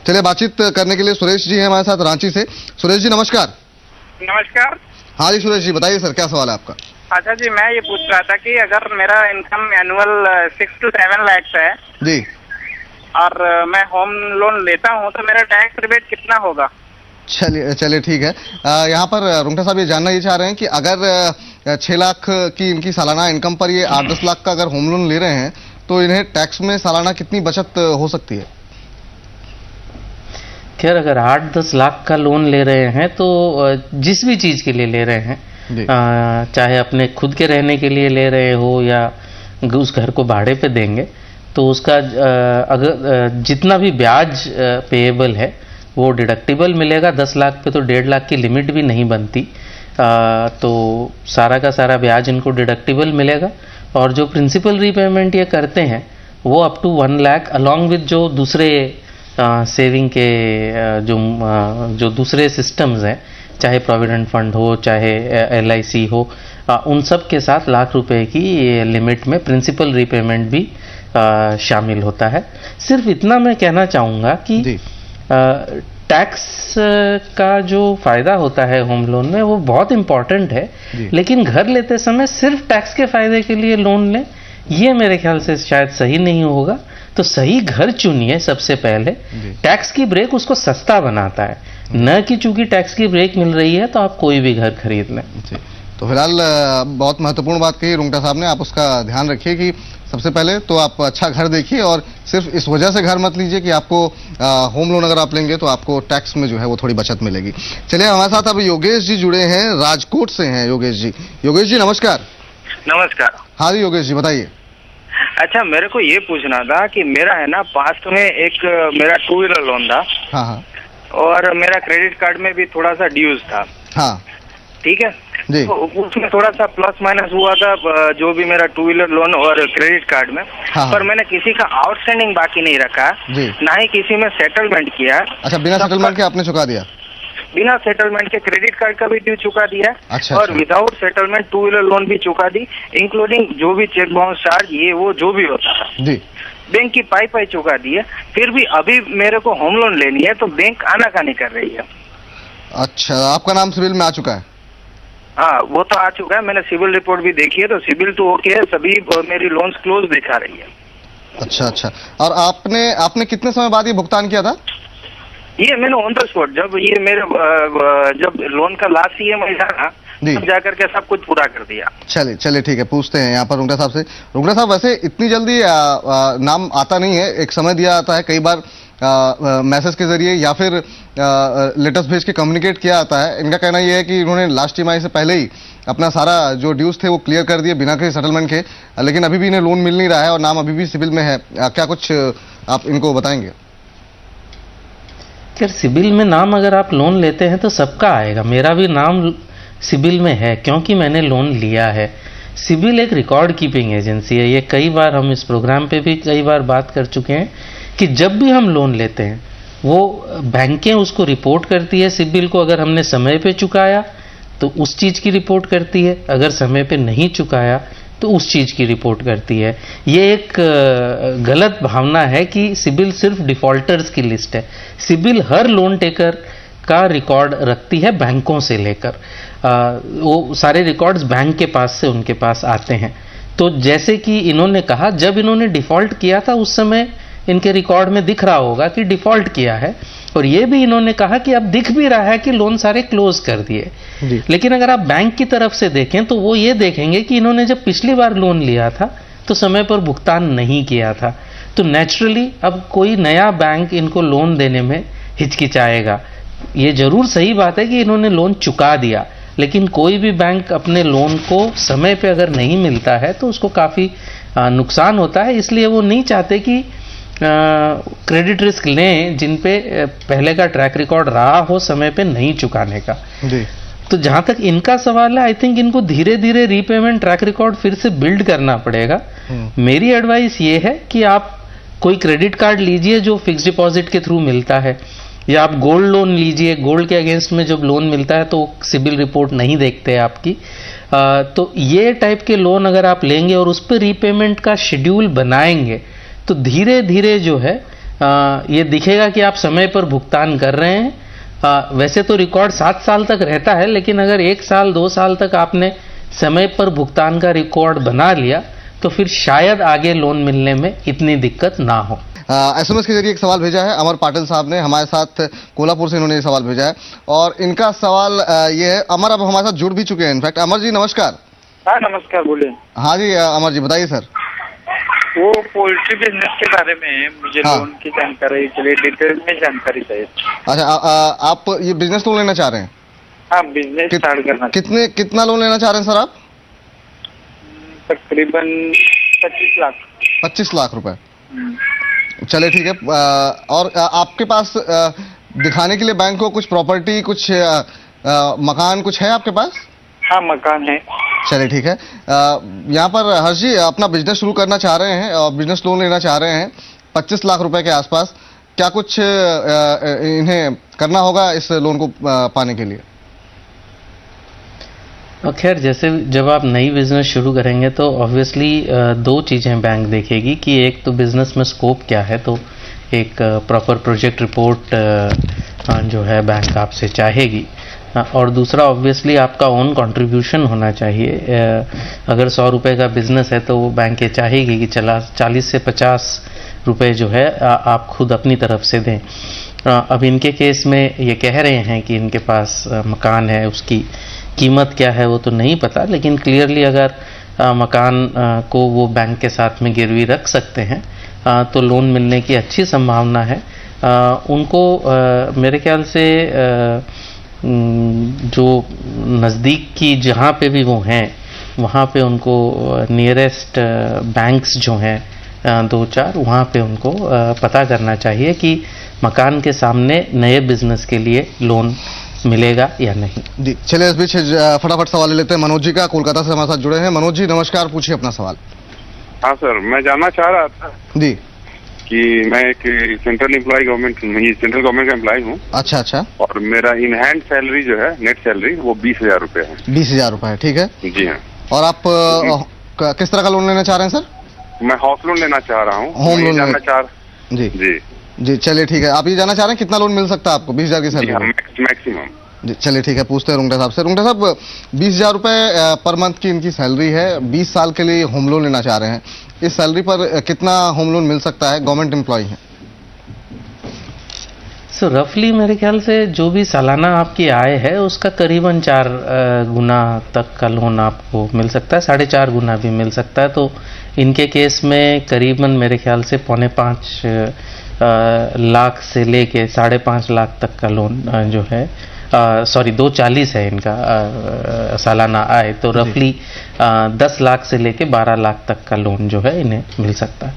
चलिए, बातचीत करने के लिए सुरेश जी हैं हमारे साथ रांची से। सुरेश जी नमस्कार। नमस्कार। हाँ जी सुरेश जी, बताइए सर, क्या सवाल है आपका? अच्छा जी, मैं ये पूछ रहा था कि अगर मेरा इनकम एनुअल 6 to 7 लाख है जी, और मैं होम लोन लेता हूँ तो मेरा टैक्स रिबेट कितना होगा? चलिए चलिए ठीक है। यहाँ पर रुंगटा साहब ये जानना ये चाह रहे हैं कि अगर 6 लाख की इनकी सालाना इनकम पर ये 8-10 लाख का अगर होम लोन ले रहे हैं तो इन्हें टैक्स में सालाना कितनी बचत हो सकती है? खैर, अगर 8-10 लाख का लोन ले रहे हैं तो जिस भी चीज़ के लिए ले रहे हैं, चाहे अपने खुद के रहने के लिए ले रहे हो या उस घर को भाड़े पे देंगे, तो उसका अगर जितना भी ब्याज पेएबल है वो डिडक्टिबल मिलेगा। 10 लाख पे तो 1.5 लाख की लिमिट भी नहीं बनती, तो सारा का सारा ब्याज इनको डिडक्टिबल मिलेगा। और जो प्रिंसिपल रीपेमेंट ये करते हैं वो up to 1 lakh along with जो दूसरे सेविंग के जो दूसरे सिस्टम्स हैं, चाहे प्रोविडेंट फंड हो चाहे LIC हो, उन सब के साथ लाख रुपए की लिमिट में प्रिंसिपल रीपेमेंट भी शामिल होता है। सिर्फ इतना मैं कहना चाहूँगा कि टैक्स का जो फ़ायदा होता है होम लोन में वो बहुत इम्पॉर्टेंट है, लेकिन घर लेते समय सिर्फ टैक्स के फ़ायदे के लिए लोन लें ये मेरे ख्याल से शायद सही नहीं होगा। तो सही घर चुनिए सबसे पहले। टैक्स की ब्रेक उसको सस्ता बनाता है, न कि चूंकि टैक्स की ब्रेक मिल रही है तो आप कोई भी घर खरीद लें। तो फिलहाल बहुत महत्वपूर्ण बात कही रुंगटा साहब ने, आप उसका ध्यान रखिए कि सबसे पहले तो आप अच्छा घर देखिए और सिर्फ इस वजह से घर मत लीजिए कि आपको होम लोन अगर आप लेंगे तो आपको टैक्स में जो है वो थोड़ी बचत मिलेगी। चलिए, हमारे साथ अब योगेश जी जुड़े हैं, राजकोट से हैं योगेश जी। योगेश जी नमस्कार। नमस्कार। हाँ जी योगेश जी बताइए। अच्छा, मेरे को ये पूछना था कि मेरा है ना पास्ट में एक मेरा 2 व्हीलर लोन था। हाँ हाँ। और मेरा क्रेडिट कार्ड में भी थोड़ा सा ड्यूज था। हाँ ठीक है जी। तो उसमें थोड़ा सा प्लस माइनस हुआ था जो भी मेरा 2 व्हीलर लोन और क्रेडिट कार्ड में। हाँ। पर मैंने किसी का आउटस्टैंडिंग बाकी नहीं रखा, ना ही किसी में सेटलमेंट किया। अच्छा, बिना सेटलमेंट के आपने चुका दिया? बिना सेटलमेंट के क्रेडिट कार्ड का भी ड्यू चुका दिया। अच्छा, और विदाउट सेटलमेंट 2 व्हीलर लोन भी चुका दी, इंक्लूडिंग जो भी चेक बाउंस चार्ज ये वो जो भी होता है जी, बैंक की पाई चुका दी है। फिर भी अभी मेरे को होम लोन लेनी है तो बैंक आनाकानी कर रही है। अच्छा, आपका नाम सिविल में आ चुका है? हाँ, वो तो आ चुका है, मैंने सिविल रिपोर्ट भी देखी है, तो सिविल तो ओके है, सभी मेरी लोन्स क्लोज दिखा रही है। अच्छा अच्छा। और आपने कितने समय बाद ये भुगतान किया था? ये मैंने ऑन द स्पॉट जब ये मेरे जब लोन का लास्ट EMI था तब जाकर के सब कुछ पूरा कर दिया। चलिए चलिए ठीक है, पूछते हैं यहाँ पर रुंगटा साहब से। रुंगटा साहब, वैसे इतनी जल्दी नाम आता नहीं है, एक समय दिया जाता है, कई बार मैसेज के जरिए या फिर लेटर्स भेज के कम्युनिकेट किया जाता है। इनका कहना यह है कि इन्होंने लास्ट EMI से पहले ही अपना सारा जो ड्यूज थे वो क्लियर कर दिए बिना किसी सेटलमेंट के, लेकिन अभी भी इन्हें लोन मिल नहीं रहा है और नाम अभी भी सिविल में है। क्या कुछ आप इनको बताएंगे? खैर, सिबिल में नाम अगर आप लोन लेते हैं तो सबका आएगा। मेरा भी नाम सिबिल में है क्योंकि मैंने लोन लिया है। सिबिल एक रिकॉर्ड कीपिंग एजेंसी है। ये कई बार हम इस प्रोग्राम पे भी कई बार बात कर चुके हैं कि जब भी हम लोन लेते हैं वो बैंकें उसको रिपोर्ट करती है सिबिल को। अगर हमने समय पे चुकाया तो उस चीज़ की रिपोर्ट करती है, अगर समय पे नहीं चुकाया तो उस चीज़ की रिपोर्ट करती है। ये एक गलत भावना है कि सिबिल सिर्फ डिफ़ॉल्टर्स की लिस्ट है। सिबिल हर लोन टेकर का रिकॉर्ड रखती है, बैंकों से लेकर वो सारे रिकॉर्ड्स बैंक के पास से उनके पास आते हैं। तो जैसे कि इन्होंने कहा, जब इन्होंने डिफ़ॉल्ट किया था उस समय इनके रिकॉर्ड में दिख रहा होगा कि डिफ़ॉल्ट किया है, और ये भी इन्होंने कहा कि अब दिख भी रहा है कि लोन सारे क्लोज कर दिए। लेकिन अगर आप बैंक की तरफ से देखें तो वो ये देखेंगे कि इन्होंने जब पिछली बार लोन लिया था तो समय पर भुगतान नहीं किया था, तो नेचुरली अब कोई नया बैंक इनको लोन देने में हिचकिचाएगा। ये जरूर सही बात है कि इन्होंने लोन चुका दिया, लेकिन कोई भी बैंक अपने लोन को समय पे अगर नहीं मिलता है तो उसको काफ़ी नुकसान होता है। इसलिए वो नहीं चाहते कि क्रेडिट रिस्क लें जिन पे पहले का ट्रैक रिकॉर्ड रहा हो समय पे नहीं चुकाने का। तो जहाँ तक इनका सवाल है, आई थिंक इनको धीरे धीरे रीपेमेंट ट्रैक रिकॉर्ड फिर से बिल्ड करना पड़ेगा। मेरी एडवाइस ये है कि आप कोई क्रेडिट कार्ड लीजिए जो फिक्स डिपॉजिट के थ्रू मिलता है, या आप गोल्ड लोन लीजिए। गोल्ड के अगेंस्ट में जब लोन मिलता है तो सिबिल रिपोर्ट नहीं देखते आपकी। तो ये टाइप के लोन अगर आप लेंगे और उस पर रीपेमेंट का शेड्यूल बनाएंगे तो धीरे धीरे जो है ये दिखेगा कि आप समय पर भुगतान कर रहे हैं। वैसे तो रिकॉर्ड 7 साल तक रहता है, लेकिन अगर 1 साल 2 साल तक आपने समय पर भुगतान का रिकॉर्ड बना लिया तो फिर शायद आगे लोन मिलने में इतनी दिक्कत ना हो। एसएमएस के जरिए एक सवाल भेजा है अमर पाटिल साहब ने, हमारे साथ कोल्हापुर से इन्होंने ये सवाल भेजा है और इनका सवाल ये है। अमर अब हमारे साथ जुड़ भी चुके हैं इनफैक्ट। अमर जी नमस्कार। हाँ नमस्कार, बोलिए। हाँ जी अमर जी बताइए सर। वो पोल्ट्री बिजनेस के बारे में मुझे लोन की जानकारी के लिए डिटेल में जानकारी चाहिए। अच्छा आप ये बिजनेस लोन लेना चाह रहे हैं? हाँ, बिजनेस स्टार्ट करना। कितना लोन लेना चाह रहे हैं सर आप? तकरीबन 25 लाख। 25 लाख रुपए। चले ठीक है। और आपके पास दिखाने के लिए बैंक को कुछ प्रॉपर्टी, कुछ मकान कुछ है आपके पास? हाँ मकान है। चलिए ठीक है। यहाँ पर हर्ष जी अपना बिजनेस शुरू करना चाह रहे हैं और बिजनेस लोन लेना चाह रहे हैं 25 लाख रुपए के आसपास। क्या कुछ इन्हें करना होगा इस लोन को पाने के लिए? खैर, जैसे जब आप नई बिजनेस शुरू करेंगे तो ऑब्वियसली 2 चीज़ें बैंक देखेगी कि एक तो बिजनेस में स्कोप क्या है, तो एक प्रॉपर प्रोजेक्ट रिपोर्ट जो है बैंक आपसे चाहेगी, और दूसरा ऑब्वियसली आपका ओन कंट्रीब्यूशन होना चाहिए। अगर 100 रुपये का बिजनेस है तो वो बैंक ये चाहेगी कि 40 से 50 रुपये जो है आप खुद अपनी तरफ से दें। अब इनके केस में ये कह रहे हैं कि इनके पास मकान है, उसकी कीमत क्या है वो तो नहीं पता, लेकिन क्लियरली अगर मकान को वो बैंक के साथ में गिरवी रख सकते हैं तो लोन मिलने की अच्छी संभावना है। उनको मेरे ख्याल से जो नज़दीक की जहाँ पे भी वो हैं वहाँ पे उनको नियरेस्ट बैंक्स जो हैं 2-4 वहाँ पे उनको पता करना चाहिए कि मकान के सामने नए बिजनेस के लिए लोन मिलेगा या नहीं। जी चलिए, इस बीच फटाफट सवाल ले लेते हैं मनोज जी का, कोलकाता से हमारे साथ जुड़े हैं। मनोज जी नमस्कार, पूछिए अपना सवाल। हाँ सर, मैं जानना चाह रहा था जी कि मैं एक सेंट्रल गवर्नमेंट का एम्प्लॉय हूँ। अच्छा अच्छा। और मेरा इन हैंड सैलरी जो है, नेट सैलरी, वो 20,000 रुपये है। 20,000 रुपये है, ठीक है। जी हाँ। और आप किस तरह का लोन लेना चाह रहे हैं सर? मैं हाउस लोन लेना चाह रहा हूँ। होम लोन जानना चाह जी जी जी चलिए ठीक है। आप ये जानना चाह रहे हैं कितना लोन मिल सकता है आपको 20,000 की सैलरी? मैक्सिमम। जी चलिए ठीक है, पूछते हैं रुंगटा साहब से। रुंगटा साहब 20,000 रुपये पर मंथ की इनकी सैलरी है, 20 साल के लिए होम लोन लेना चाह रहे हैं। इस सैलरी पर कितना होम लोन मिल सकता है? गवर्नमेंट एम्प्लॉय है। सो रफली मेरे ख्याल से जो भी सालाना आपकी आय है उसका करीबन 4 गुना तक का लोन आपको मिल सकता है, 4.5 गुना भी मिल सकता है। तो इनके केस में करीबन मेरे ख्याल से 4.5 लाख से लेके 5.5 लाख तक का लोन जो है 240 है इनका सालाना आय, तो रफली 10 लाख से लेके 12 लाख तक का लोन जो है इन्हें मिल सकता है।